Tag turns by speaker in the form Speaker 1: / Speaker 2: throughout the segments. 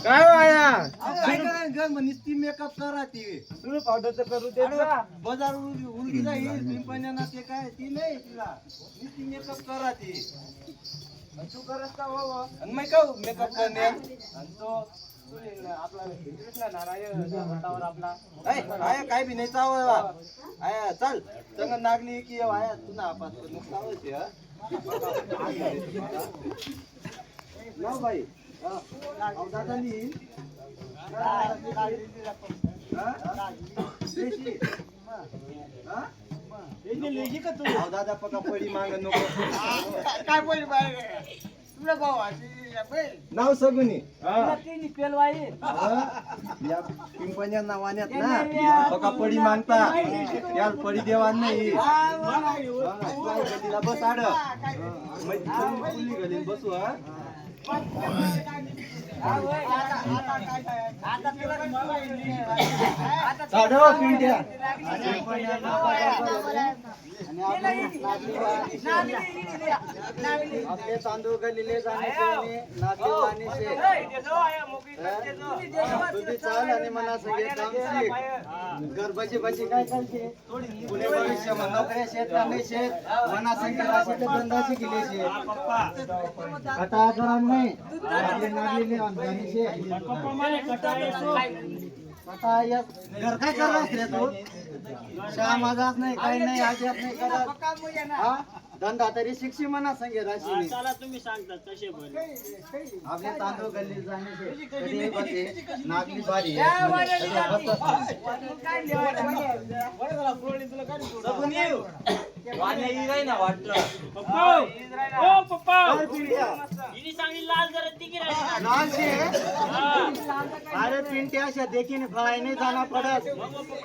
Speaker 1: काय वाया
Speaker 2: नुसती मेकअप करा ती
Speaker 1: सुरू पावडर करू दे का?
Speaker 2: बाजार उलटी जाईल पिंपण्याना ते काय ती नाही तिला नुसती मेकअप करा ती
Speaker 1: तू करत का बाबा?
Speaker 2: आणि मेकअप करणे आणि तो आपला कृष्णा नारायण आपला काय बी नाही चावला आया चल संग नागली की आया तुला आपात नुकसावच लाव भाई दादा नी दादा पका पडी माग नको
Speaker 1: काय बोल तुला भाऊ
Speaker 2: नाव सगुनी
Speaker 1: पेलवाई
Speaker 2: या पिंपण्या नावाण्यात ना पका पडी मागता यार पडी देवान नाही गलीला बस आड गलीत बसू हा आपले तांदूळ गलीले जाणे चाल आणि मला सगळे गरबाची भाजी काय चालते पुणे भविष्य नोकऱ्या शेत नाही शेत मना संख्या शेत धंदाची केली शेत आता करा नाही नागलेले अंधारी शेत आता या घर काय करणार रे तू श्याम आजात नाही काही नाही आजात नाही करत हा धंदा तरी शिक्षी म्हणा संगे राशी
Speaker 1: चला तुम्ही सांगता कसे बोल
Speaker 2: आपले तांदूळ गल्ली जाणे कधी बसे नागली बारी अरे पिंट्या अशा देखीने फळाई नाही जाणार पडत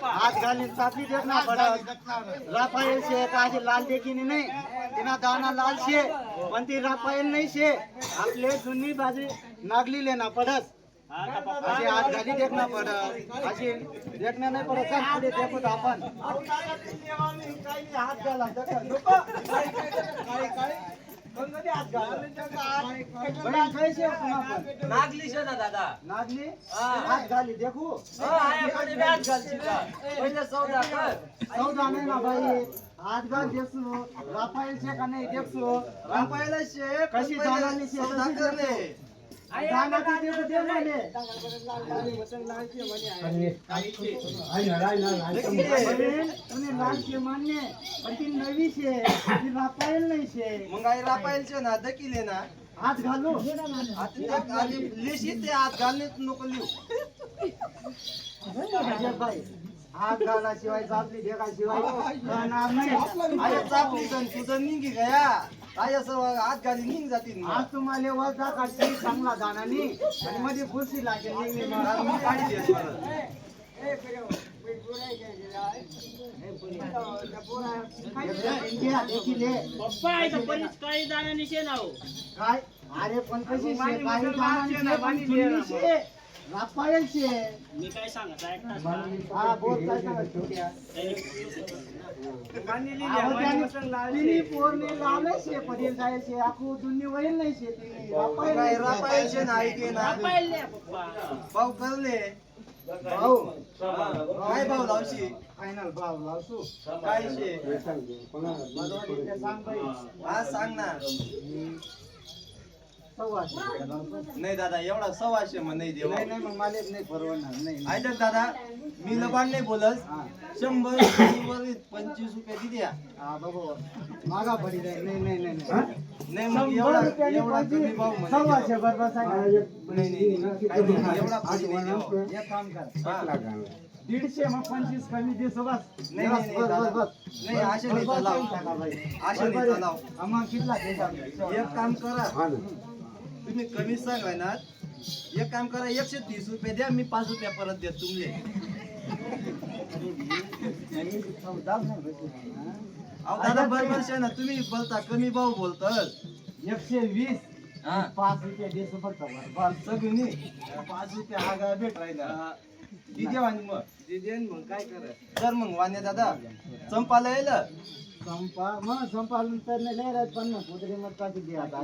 Speaker 2: हात घालीन चापली देत ना पडत राफायल शे अशी लाल देखीने नाही तिना दाना लाल शे पण ती राफायल नाही शे आपले जुनी बाजी नागलीले ना पडत अशी हात घाली देत ना पडत अशी देखण्या नाही पडत चल पुढे देखत आपण हात घाला
Speaker 1: नागली शे ना दादा
Speaker 2: नागली हात घाली देखू
Speaker 1: पहिले सौदा कर
Speaker 2: सौदा नाही ना भाई हात घाल देखसू राफायल शे का नाही देखसू राफायल शे कशी दानाली शे सौदा करले दाना किती दे म्हणे तुम्ही लालशे मान्य पण ती नवी शे ती राफायल नाही शे मग आई राफायल शे ना दकिले ना हात घालू आता लिशी ते हात घालणे नको लिहू भाई हात घालाशिवाय चापली देखाशिवाय अरे चापली सण तुझं निघी गया काय असं हात घाली निघ जातील आज तुम्हाला वजा काढते चांगला दानानी आणि मध्ये खुशी लागेल मी काढी देत
Speaker 1: काही दाना निशे नाव
Speaker 2: काय अरे पण कशी काही राफायल शे
Speaker 1: मी काय सांगत
Speaker 2: हा बोल काय सांगत छोट्या पोरने लावले शे पडेल जाय शे आखू दुन्नी वैल नाही शे ती राफायल शे नाही के ना भाऊ करले भाऊ काय भाऊ लावशी फायनल भाऊ लावसू काय शे सांग भाई हा सांग ना नाही दादा एवढा 100 मग नाही देऊ नाही मग मला नाही परवडणार नाही ऐकत दादा मी लबाड नाही बोलत 100 25 रुपये दे द्या हा बाबा मागा पडी नाही नाही नाही नाही मग एवढा कमी भाव म्हणजे 100 बरोबर सांग नाही एक काम कर 150 मग 25 कमी दे सोबत नाही नाही आशे नाही चालाव आशे नाही चालाव मग कितला एक काम करा तुम्ही कमी सांगाय ना एक काम करा 130 रुपये द्या मी 5 रुपये परत देत तुमले दादा बरोबर शे ना तुम्ही बोलता कमी भाव बोलतात 120 5 रुपये दे सोबत बस सगळी 5 रुपये आगा भेट राहिला दिदे वाणी मग दिदे मग काय करा तर मग वाण्या दादा चंपाला येईल संपा मग संपानंतर नाही लय राहत पण कुत्रे मत टाकी दे आता